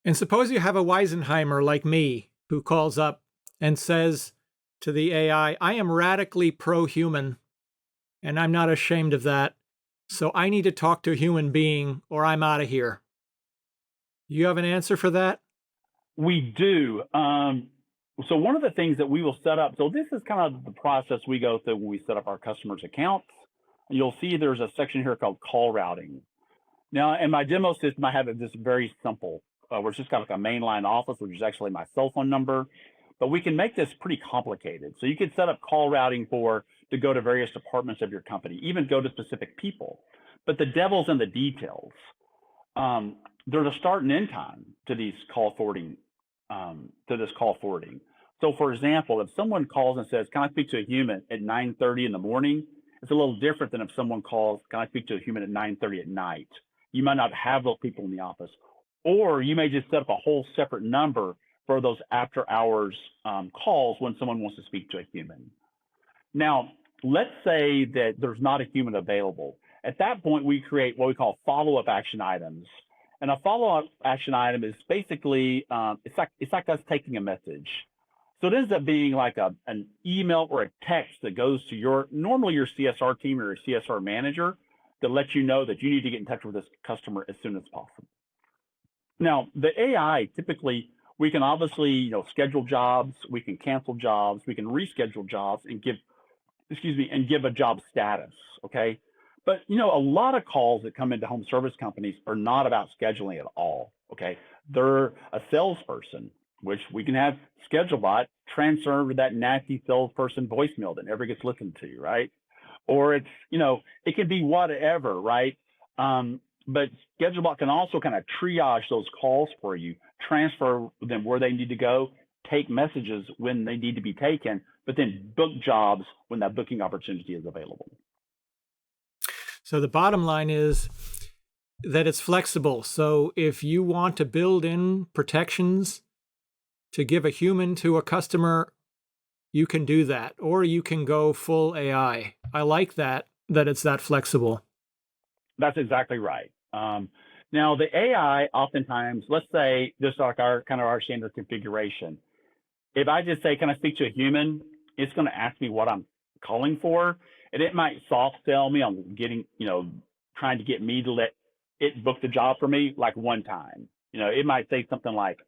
And suppose you have a Weisenheimer like me who calls up and says to the I am radically pro-human and I'm not ashamed of that. So I need to talk to a human being or I'm out of here. You have an answer for that? We do. So one of the things that we will set up, so this is kind of the process we go through when we set up our customers' accounts. You'll see there's a section here called call routing. Now, in my demo system, I have it just very simple, where it's just got like a mainline office, which is actually my cell phone number. But we can make this pretty complicated. So you could set up call routing to go to various departments of your company, even go to specific people. But the devil's in the details. There's a start and end time to these call forwarding, to this call forwarding. So for example, if someone calls and says, "Can I speak to a human at 9:30 in the morning?" It's a little different than if someone calls, "Can I speak to a human at 9:30 at night?" You might not have those people in the office, or you may just set up a whole separate number for those after hours calls when someone wants to speak to a human. Now, let's say that there's not a human available. At that point, we create what we call follow-up action items. And a follow-up action item is basically, it's like us taking a message. So it ends up being like an email or a text that goes to normally your CSR team or your CSR manager that lets you know that you need to get in touch with this customer as soon as possible. Now, the AI, typically, we can obviously, schedule jobs, we can cancel jobs, we can reschedule jobs and give a job status, okay? But, a lot of calls that come into home service companies are not about scheduling at all, okay? They're a salesperson, which we can have ScheduleBot transfer over that nasty salesperson voicemail that never gets listened to, right? Or it's, it can be whatever, right? But ScheduleBot can also kind of triage those calls for you, transfer them where they need to go, take messages when they need to be taken, but then book jobs when that booking opportunity is available. So the bottom line is that it's flexible. So if you want to build in protections to give a human to a customer, you can do that, or you can go full AI. I like that it's that flexible. That's exactly right. Now the AI oftentimes, let's say just like our standard configuration, if I just say, "Can I speak to a human?" it's going to ask me what I'm calling for, and it might soft sell me on trying to get me to let it book the job for me like one time. It might say something like,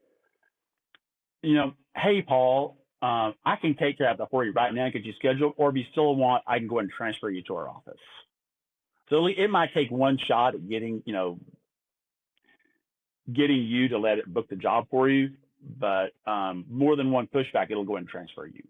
"Hey, Paul, I can take care of that for you right now. Could you schedule? Or if you still want, I can go ahead and transfer you to our office." So it might take one shot at getting you to let it book the job for you, but more than one pushback, it'll go ahead and transfer you.